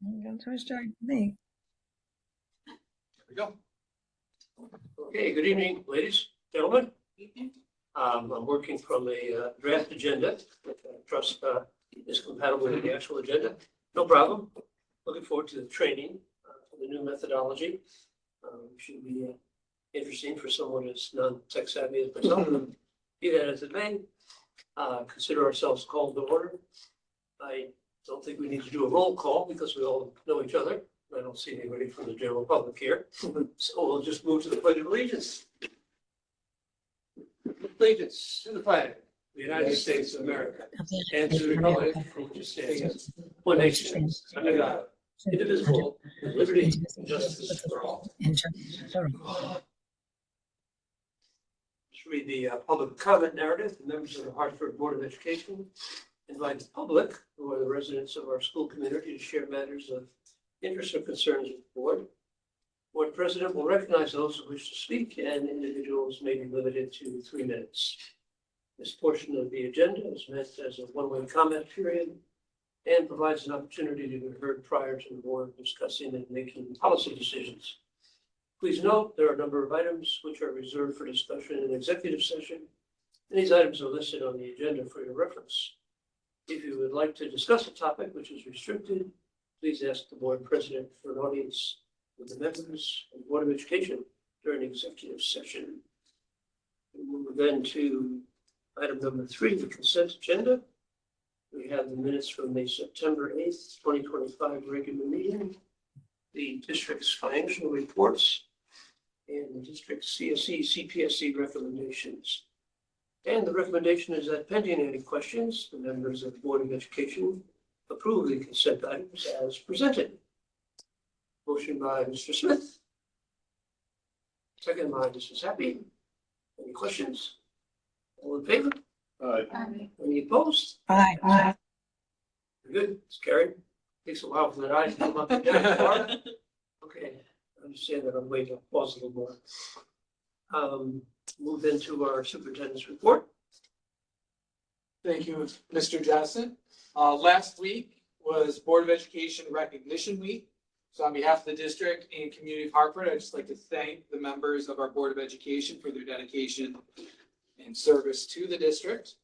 Don't try to start with me. There we go. Okay, good evening, ladies, gentlemen. I'm working from a draft agenda, which I trust is compatible with the actual agenda. No problem. Looking forward to the training for the new methodology. Should be interesting for someone as non-tech savvy as myself. Be that as it may, consider ourselves called to order. I don't think we need to do a roll call because we all know each other. I don't see anybody from the general public here. So we'll just move to the Pledge of Allegiance. Allegiance to the flag of the United States of America and to the republic for which it stands, one nation, under God, indivisible, with liberty and justice for all. Just read the public comment narrative. The members of the Hartford Board of Education invite the public, who are the residents of our school community, to share matters of interest or concerns with the board. Board President will recognize those who wish to speak, and individuals may be limited to 3 minutes. This portion of the agenda is meant as a one-way comment period and provides an opportunity to be heard prior to the board discussing and making policy decisions. Please note there are a number of items which are reserved for discussion in executive session, and these items are listed on the agenda for your reference. If you would like to discuss a topic which is restricted, please ask the board president for an audience with the members of the Board of Education during executive session. We move then to item number 3, the consent agenda. We have the minutes from the September 8th, 2025 regular meeting, the district's financial reports, and the district's CSE, CPSE recommendations. And the recommendation is that pending any questions, the members of the Board of Education approve the consent items as presented. Motion by Mr. Smith. Second by Mrs. Happy. Any questions? All in favor? Aye. Any opposed? Aye. Good, it's carried. Takes a while for that eye to come up and down. Okay, I understand that. I'm waiting to pause a little more. Move into our superintendent's report. Thank you, Mr. Johnson. Last week was Board of Education Recognition Week. So on behalf of the district and community of Hartford, I'd just like to thank the members of our Board of Education for their dedication and service to the district.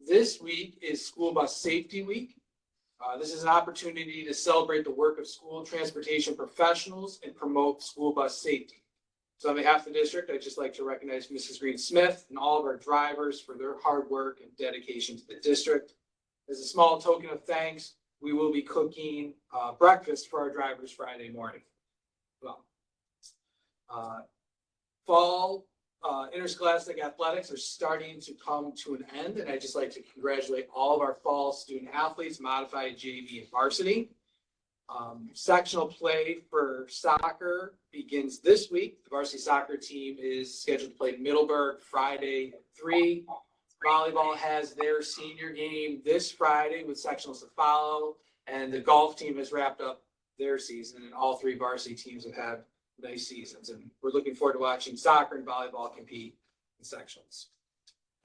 This week is School Bus Safety Week. This is an opportunity to celebrate the work of school transportation professionals and promote school bus safety. So on behalf of the district, I'd just like to recognize Mrs. Green Smith and all of our drivers for their hard work and dedication to the district. As a small token of thanks, we will be cooking breakfast for our drivers Friday morning. Well, fall interscholastic athletics are starting to come to an end, and I'd just like to congratulate all of our fall student athletes, modified, JV, and varsity. Sectional play for soccer begins this week. The varsity soccer team is scheduled to play Middleburg Friday at 3. Volleyball has their senior game this Friday with sectionals to follow, and the golf team has wrapped up their season, and all 3 varsity teams have had nice seasons, and we're looking forward to watching soccer and volleyball compete in sectionals.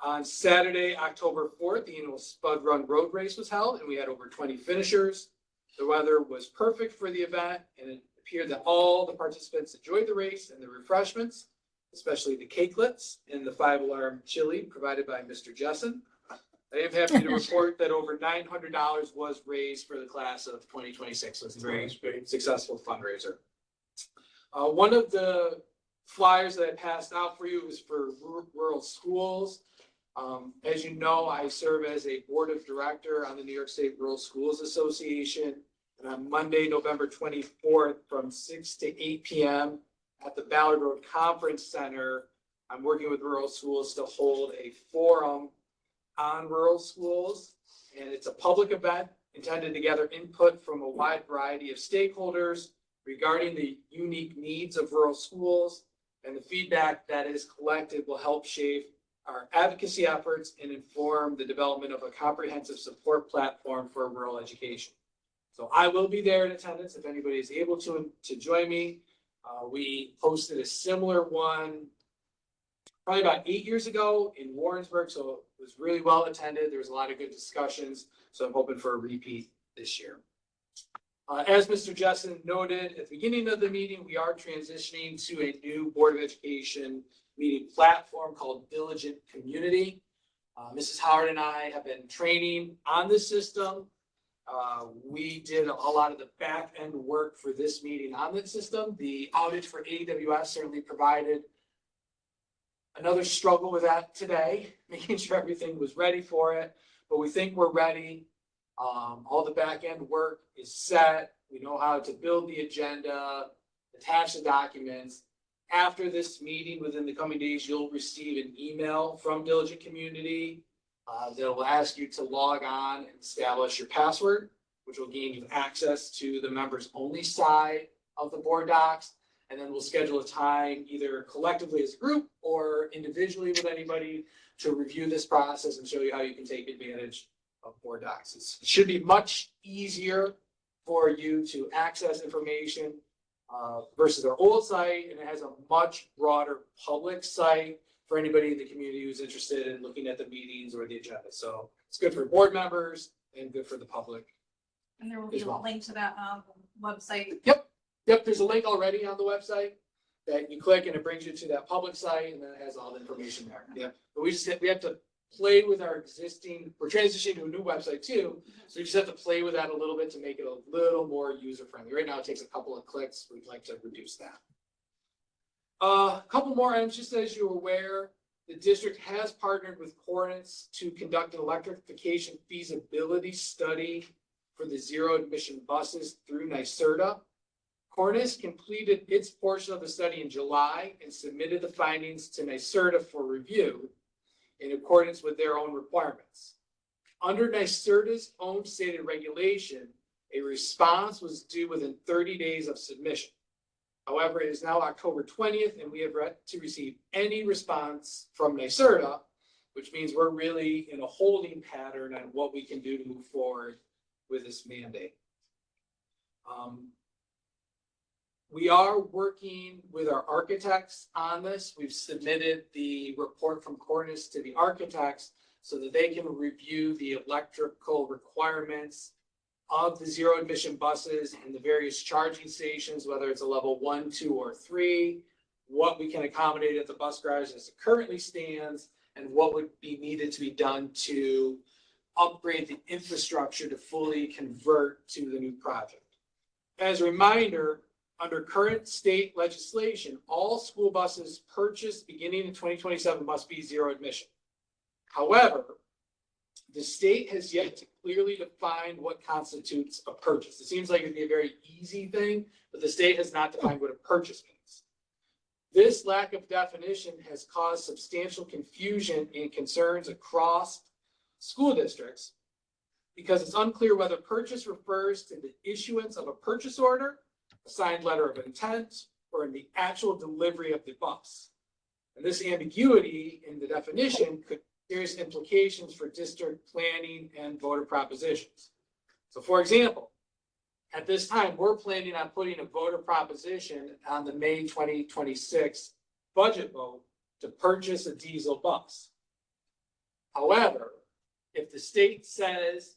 On Saturday, October 4th, the annual Spud Run Road Race was held, and we had over 20 finishers. The weather was perfect for the event, and it appeared that all the participants enjoyed the race and the refreshments, especially the cakelets and the 5-alarm chili provided by Mr. Jessen. I am happy to report that over $900 was raised for the class of 2026. So it's a very successful fundraiser. One of the flyers that I passed out for you is for rural schools. As you know, I serve as a board of director on the New York State Rural Schools Association. And on Monday, November 24th, from 6 to 8 p.m. at the Ballard Road Conference Center, I'm working with rural schools to hold a forum on rural schools. And it's a public event intended to gather input from a wide variety of stakeholders regarding the unique needs of rural schools. And the feedback that is collected will help shape our advocacy efforts and inform the development of a comprehensive support platform for rural education. So I will be there in attendance if anybody is able to join me. We hosted a similar one probably about 8 years ago in Warrensburg, so it was really well attended. There was a lot of good discussions, so I'm hoping for a repeat this year. As Mr. Jessen noted at the beginning of the meeting, we are transitioning to a new Board of Education meeting platform called Diligent Community. Mrs. Howard and I have been training on this system. We did a lot of the back end work for this meeting on this system. The outage for AWS certainly provided another struggle with that today, making sure everything was ready for it, but we think we're ready. All the back end work is set. We know how to build the agenda, attach the documents. After this meeting, within the coming days, you'll receive an email from Diligent Community that will ask you to log on and establish your password, which will gain you access to the members only side of the board docs. And then we'll schedule a time either collectively as a group or individually with anybody to review this process and show you how you can take advantage of board docs. It should be much easier for you to access information versus our old site, and it has a much broader public site for anybody in the community who's interested in looking at the meetings or the agenda. So it's good for board members and good for the public. And there will be a link to that website. Yep, there's a link already on the website that you click and it brings you to that public site, and then it has all the information there. Yeah, but we have to play with our existing, we're transitioning to a new website too. So we just have to play with that a little bit to make it a little more user friendly. Right now it takes a couple of clicks. We'd like to reduce that. A couple more items, just as you're aware, the district has partnered with Cornice to conduct an electrification feasibility study for the zero emission buses through NYSERDA. Cornice completed its portion of the study in July and submitted the findings to NYSERDA for review in accordance with their own requirements. Under NYSERDA's own stated regulation, a response was due within 30 days of submission. However, it is now October 20th and we have yet to receive any response from NYSERDA, which means we're really in a holding pattern on what we can do to move forward with this mandate. We are working with our architects on this. We've submitted the report from Cornice to the architects so that they can review the electrical requirements of the zero emission buses and the various charging stations, whether it's a level 1, 2, or 3, what we can accommodate at the bus garage as it currently stands, and what would be needed to be done to upgrade the infrastructure to fully convert to the new project. As a reminder, under current state legislation, all school buses purchased beginning in 2027 must be zero emission. However, the state has yet to clearly define what constitutes a purchase. It seems like it'd be a very easy thing, but the state has not defined what a purchase means. This lack of definition has caused substantial confusion and concerns across school districts because it's unclear whether purchase refers to the issuance of a purchase order, a signed letter of intent, or in the actual delivery of the bus. And this ambiguity in the definition could have serious implications for district planning and voter propositions. So for example, at this time, we're planning on putting a voter proposition on the May 2026 budget vote to purchase a diesel bus. However, if the state says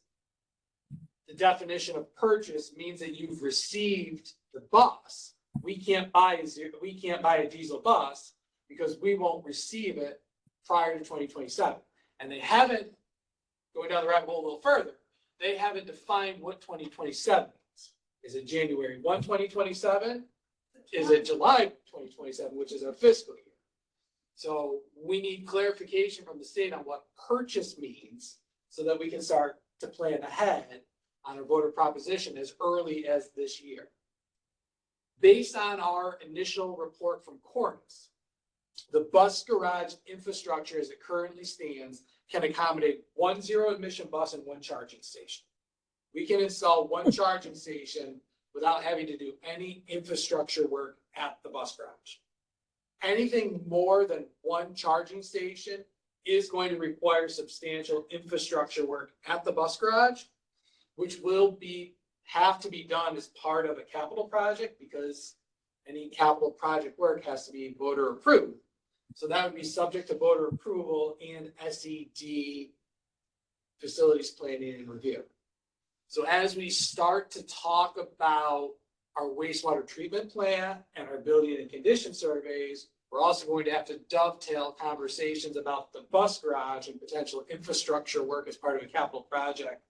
the definition of purchase means that you've received the bus, we can't buy a diesel bus because we won't receive it prior to 2027. And they haven't, going down the rabbit hole a little further, they haven't defined what 2027 is. Is it January 1, 2027? Is it July 2027, which is our fiscal year? So we need clarification from the state on what purchase means so that we can start to plan ahead on a voter proposition as early as this year. Based on our initial report from Cornice, the bus garage infrastructure as it currently stands can accommodate one zero emission bus and one charging station. We can install one charging station without having to do any infrastructure work at the bus garage. Anything more than one charging station is going to require substantial infrastructure work at the bus garage, which will have to be done as part of a capital project because any capital project work has to be voter approved. So that would be subject to voter approval and SED facilities planning and review. So as we start to talk about our wastewater treatment plant and our building and condition surveys, we're also going to have to dovetail conversations about the bus garage and potential infrastructure work as part of a capital project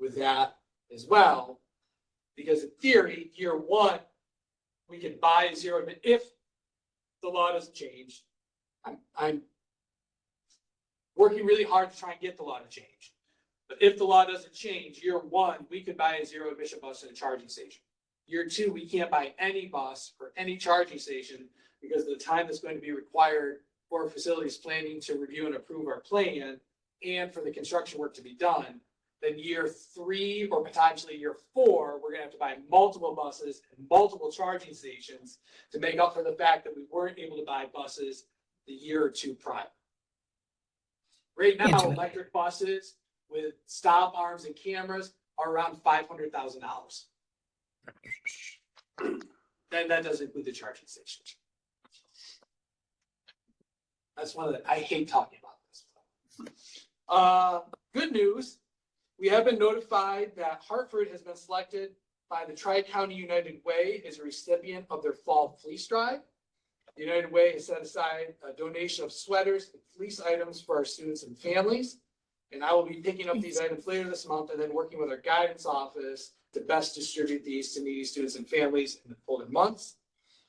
with that as well. Because in theory, year one, we could buy zero if the law doesn't change. I'm working really hard to try and get the law to change. But if the law doesn't change, year one, we could buy a zero emission bus and a charging station. Year two, we can't buy any bus or any charging station because of the time that's going to be required for facilities planning to review and approve our plan and for the construction work to be done. Then year three or potentially year four, we're gonna have to buy multiple buses and multiple charging stations to make up for the fact that we weren't able to buy buses the year or two prior. Right now, Interesting. electric buses with stop arms and cameras are around $500,000. Then that doesn't include the charging stations. That's one of the, I hate talking about this. Good news. We have been notified that Hartford has been selected by the Tri-County United Way as a recipient of their fall fleece drive. The United Way has set aside a donation of sweaters and fleece items for our students and families. And I will be picking up these items later this month and then working with our guidance office to best distribute these to needy students and families in the following months.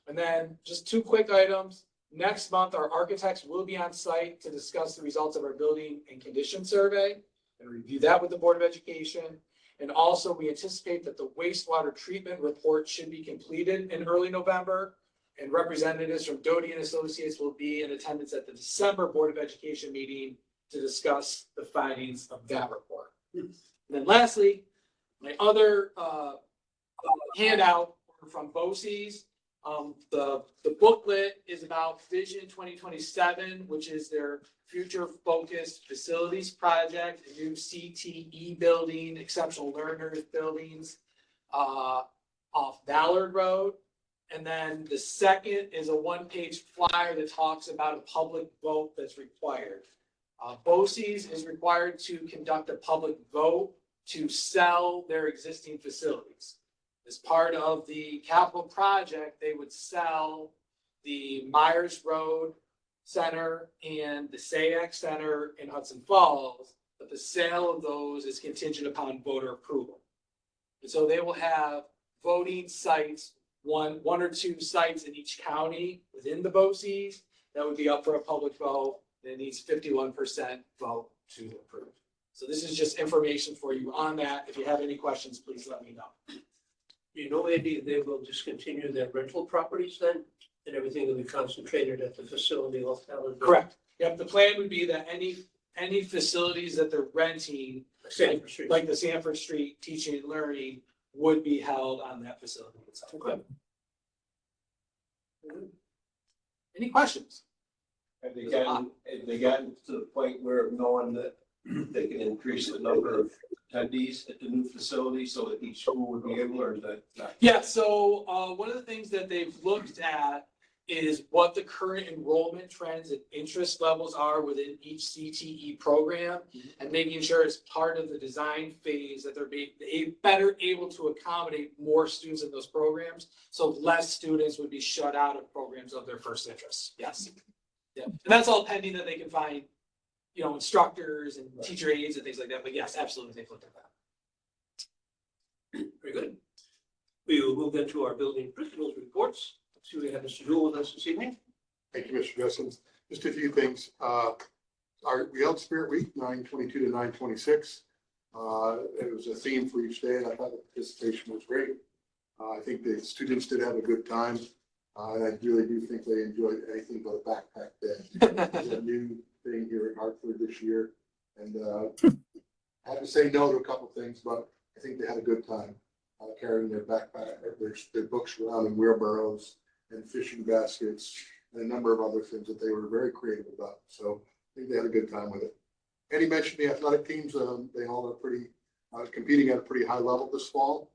And then just two quick items. Next month, our architects will be on site to discuss the results of our building and condition survey and review that with the Board of Education. And also, we anticipate that the wastewater treatment report should be completed in early November. And representatives from Doty and Associates will be in attendance at the December Board of Education meeting to discuss the findings of that report. And then lastly, my other handout from BOCES. The booklet is about Vision 2027, which is their future-focused facilities project, a new CTE building, exceptional learners buildings off Ballard Road. And then the second is a one-page flyer that talks about a public vote that's required. BOCES is required to conduct a public vote to sell their existing facilities. As part of the capital project, they would sell the Myers Road Center and the SAAC Center in Hudson Falls, but the sale of those is contingent upon voter approval. And so they will have voting sites, one or two sites in each county within the BOCES that would be up for a public vote. And it needs 51% vote to approve. So this is just information for you on that. If you have any questions, please let me know. You know, maybe they will discontinue their rental properties then, and everything will be concentrated at the facility off Ballard. Correct. Yep, the plan would be that any facilities that they're renting, Sanford Street. like the Sanford Street Teaching and Learning, would be held on that facility itself. Okay. Any questions? Have they gotten to the point where knowing that they can increase the number of attendees at the new facility so that each school would be able, or is that not? Yeah, so one of the things that they've looked at is what the current enrollment trends and interest levels are within each CTE program, and making sure as part of the design phase that they're better able to accommodate more students in those programs, so less students would be shut out of programs of their first interest. Yes. Yeah, and that's all pending that they can find, you know, instructors and teacher aides and things like that. But yes, absolutely, they've looked at that. Very good. We will move into our building principals reports. Let's see, we have Mr. Jewell with us this evening. Thank you, Mr. Justin. Just a few things. We held Spirit Week, 9/22 to 9/26. It was a theme for each day, and I thought the participation was great. I think the students did have a good time. And I really do think they enjoyed anything but a backpack day. It's a new thing here in Hartford this year. And I had to say no to a couple things, but I think they had a good time carrying their backpack, their books around in wheelbarrows and fishing baskets and a number of other things that they were very creative about. So I think they had a good time with it. Eddie mentioned the athletic teams. They all are pretty competing at a pretty high level this fall.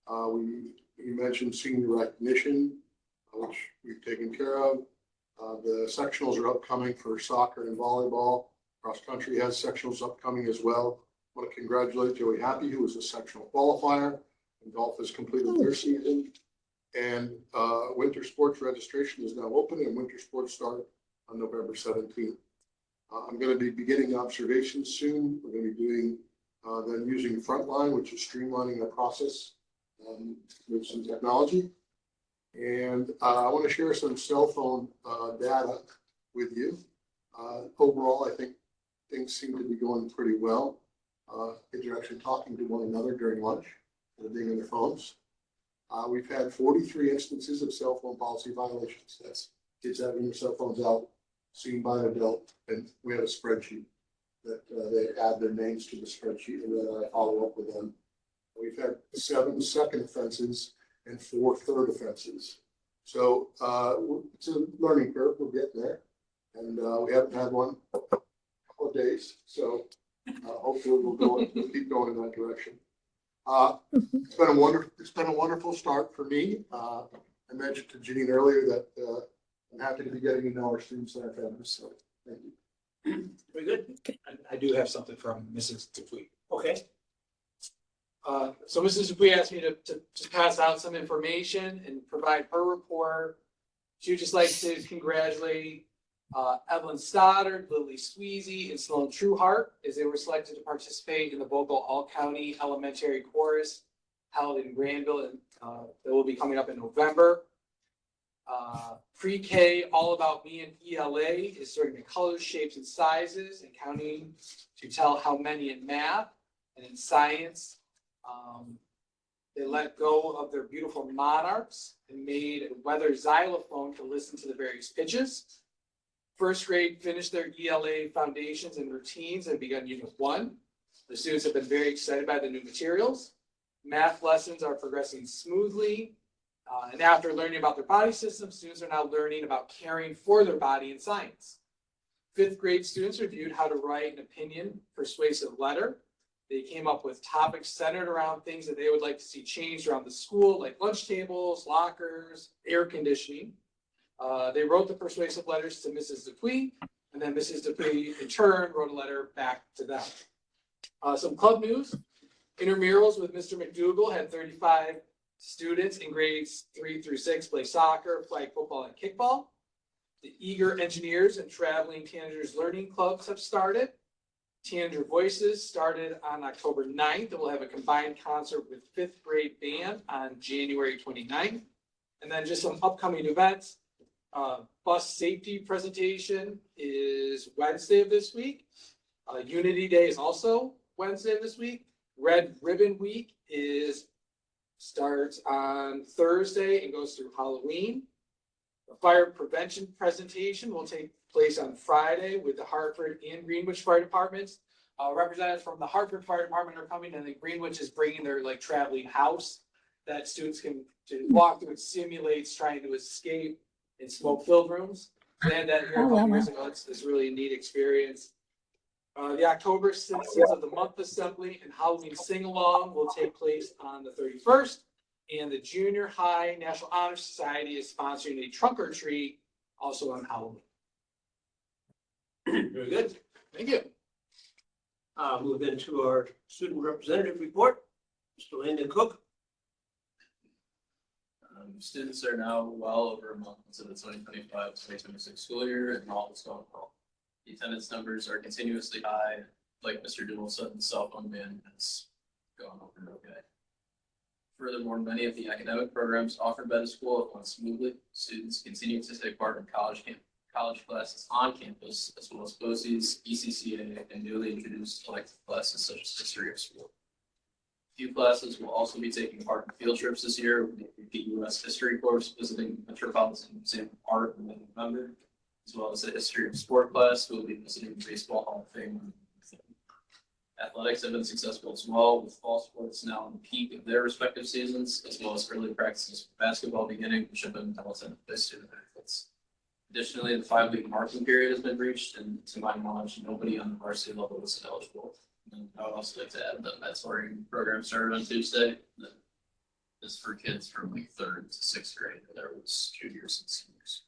We mentioned senior recognition, which we've taken care of. The sectionals are upcoming for soccer and volleyball. Cross country has sectionals upcoming as well. want to congratulate Joey Happy, who was a sectional qualifier, and golf has completed their season. And winter sports registration is now open, and winter sports start on November 17th. I'm going to be beginning observations soon. We're going to be doing then using Frontline, which is streamlining the process with some technology. And I want to share some cell phone data with you. Overall, I think things seem to be going pretty well. Kids are actually talking to one another during lunch and being on their phones. We've had 43 instances of cell phone policy violations. That's kids having their cell phones out, seen by an adult, and we have a spreadsheet that they add their names to the spreadsheet, and then I follow up with them. We've had 7 second offenses and 4 third offenses. So it's a learning curve. We're getting there, and we haven't had one in a couple of days. So hopefully we'll keep going in that direction. It's been a wonderful start for me. I mentioned to Janine earlier that I'm happy to be getting to know our students and our families. So thank you. Very good. I do have something from Mrs. Dupuy. Okay. So Mrs. Dupuy asked me to just pass out some information and provide her report. She would just like to congratulate Evelyn Stoddard, Lily Sweezy, and Sloan Trueheart as they were selected to participate in the vocal all-county elementary chorus held in Granville, and that will be coming up in November. Pre-K All About Me and ELA is sorting the colors, shapes, and sizes and counting to tell how many in math. And in science, they let go of their beautiful monarchs and made a weather xylophone to listen to the various pitches. First grade finished their ELA foundations and routines and begun Unit 1. The students have been very excited by the new materials. Math lessons are progressing smoothly. And after learning about their body system, students are now learning about caring for their body in science. 5th grade students reviewed how to write an opinion persuasive letter. They came up with topics centered around things that they would like to see changed around the school, like lunch tables, lockers, air conditioning. They wrote the persuasive letters to Mrs. Dupuy, and then Mrs. Dupuy in turn wrote a letter back to them. Some club news. Intramurals with Mr. McDougall had 35 students in grades 3 through 6 play soccer, flag football, and kickball. The Eager Engineers and Traveling Teenagers Learning Clubs have started. Teenager Voices started on October 9th and will have a combined concert with 5th grade band on January 29th. And then just some upcoming events. Bus safety presentation is Wednesday of this week. Unity Day is also Wednesday of this week. Red Ribbon Week starts on Thursday and goes through Halloween. The fire prevention presentation will take place on Friday with the Hartford and Greenwich Fire Departments. Representatives from the Hartford Fire Department are coming, and the Greenwich is bringing their traveling house that students can walk through. It simulates trying to escape in smoke-filled rooms. They had that here a couple years ago. It's really a neat experience. The October Citizens of the Month Assembly and Halloween Sing-Along will take place on the 31st. And the Junior High National Honor Society is sponsoring a trunk or treat also on Halloween. Very good. Thank you. Move into our student representative report. Mr. Landon Cook. Students are now well over a month into the 2025-2026 school year, and all is going well. The attendance numbers are continuously high. Like Mr. Duval said, the cell phone ban has gone over okay. Furthermore, many of the academic programs offered by the school have gone smoothly. Students continue to take part in college classes on campus, as well as BOCES, ECCA, and newly introduced elective classes such as history of sport. A few classes will also be taking part in field trips this year, with the U.S. history course visiting Metropolitan Museum of Art in November, as well as the history of sport class, who will be visiting the Baseball Hall of Fame. Athletics have been successful as well, with fall sports now in the peak of their respective seasons, as well as early practices for basketball beginning, which have been relative to student benefits. Additionally, the 5-week marking period has been reached, and to my knowledge, nobody on the varsity level is eligible. And I would also like to add that mentoring program started on Tuesday. That is for kids from 3rd to 6th grade. There was juniors and seniors.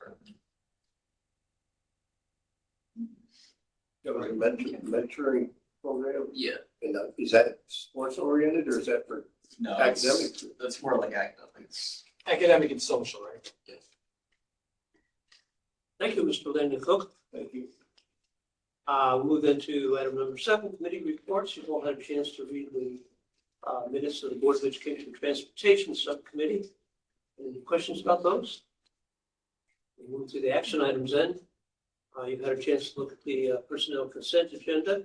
There was a mentoring program. Yeah, And is that sports oriented or is that for No, academic? that's more like academics. Academic and social, right? Thank you, Mr. Landon Cook. Thank you. We'll move into item number 7, committee reports. You've all had a chance to read the minutes of the Board of Education and Transportation Subcommittee. Any questions about those? We move to the action items then. You've had a chance to look at the personnel consent agenda.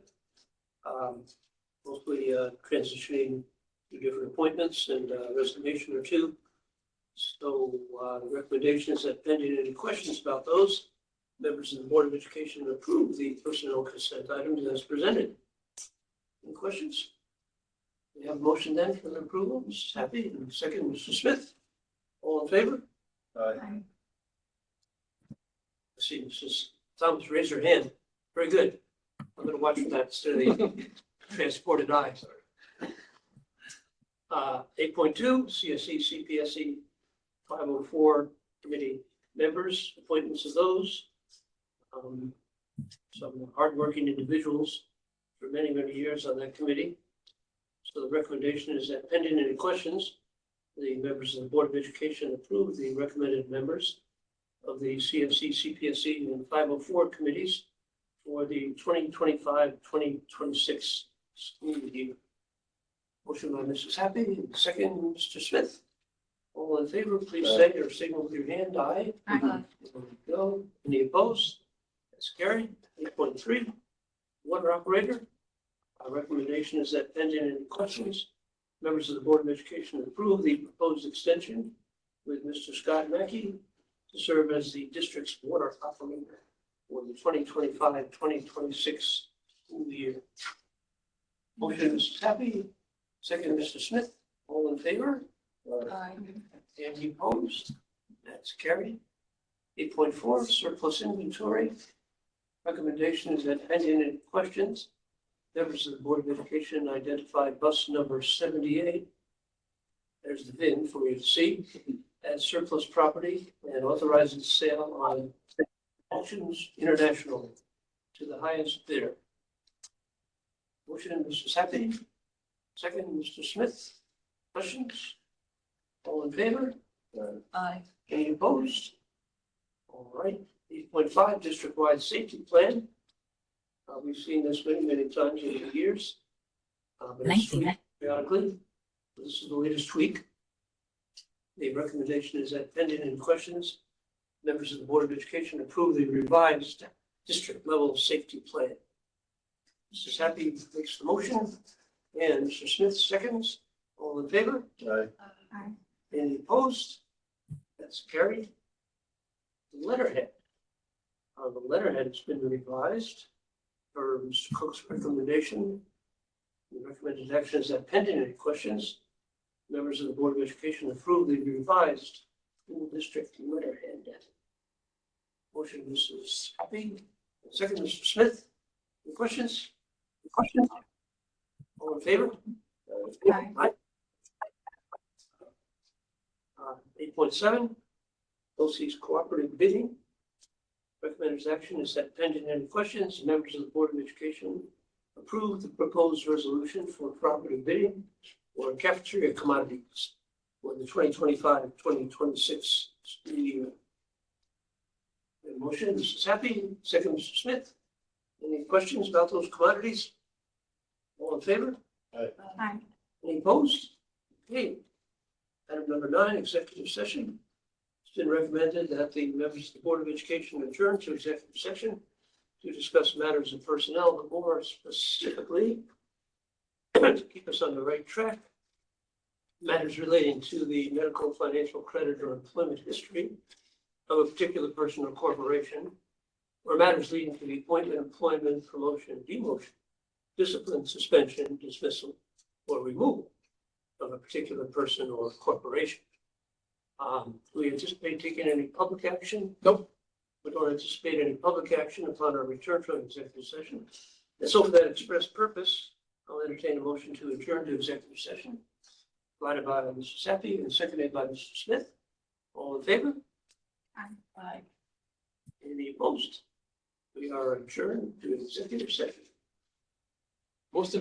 Mostly transitioning to different appointments and resignation or two. So the recommendation is that pending any questions about those, members of the Board of Education approve the personnel consent items as presented. Any questions? We have a motion then for the approval. Mrs. Happy, and second, Mr. Smith. All in favor? I see Mrs. Thomas raise her hand. Very good. I'm going to watch for that instead of the transported eye. 8.2, CSE, CPSE, 504 committee members, appointments of those. Some hardworking individuals for many, many years on that committee. So the recommendation is that pending any questions, the members of the Board of Education approve the recommended members of the CFC, CPSE, and 504 committees for the 2025-2026 school year. Motion by Mrs. Happy, second, Mr. Smith. All in favor, please say or signal with your hand, aye. Aye. There we go. Any opposed? That's carried. 8.3, water operator. Our recommendation is that pending any questions, members of the Board of Education approve the proposed extension with Mr. Scott Mackey to serve as the district's water operator for the 2025-2026 school year. Motion, Mrs. Happy, second, Mr. Smith. All in favor? Any opposed? That's carried. 8.4, surplus inventory. Recommendation is that pending any questions, members of the Board of Education identify bus number 78. There's the VIN for you to see as surplus property and authorizes sale on auctions international to the highest bidder. Motion, Mrs. Happy. Second, Mr. Smith. Questions? All in favor? Aye. Any opposed? All right. 8.5, district-wide safety plan. We've seen this many, many times over the years. But it's periodically. This is the latest tweak. The recommendation is that pending any questions, members of the Board of Education approve the revised district-level safety plan. Mrs. Happy makes the motion, and Mr. Smith seconds. All in favor? Aye. Any opposed? That's carried. The letterhead. The letterhead has been revised per Mr. Cook's recommendation. The recommended action is that pending any questions, members of the Board of Education approve the revised school district letterhead. Motion, Mrs. Happy. Second, Mr. Smith. Any questions? All in favor? Aye. 8.7, OC's cooperative bidding. Recommended action is that pending any questions, members of the Board of Education approve the proposed resolution for cooperative bidding for cafeteria commodities for the 2025-2026 school year. The motion, Mrs. Happy, second, Mr. Smith. Any questions about those commodities? All in favor? Aye. Any opposed? Okay. Item number 9, executive session. It's been recommended that the members of the Board of Education adjourn to executive session to discuss matters of personnel, but more specifically, to keep us on the right track, matters relating to the medical, financial, credit, or employment history of a particular person or corporation, or matters leading to the appointment, employment, promotion, demotion, discipline, suspension, dismissal, or removal of a particular person or corporation. Do we anticipate taking any public action? Nope. We don't anticipate any public action upon our return from executive session. And so for that express purpose, I'll entertain a motion to adjourn to executive session. Provided by Mr. Seppi and seconded by Mr. Smith. All in favor? Aye. Any opposed? We are adjourned to executive session. Most of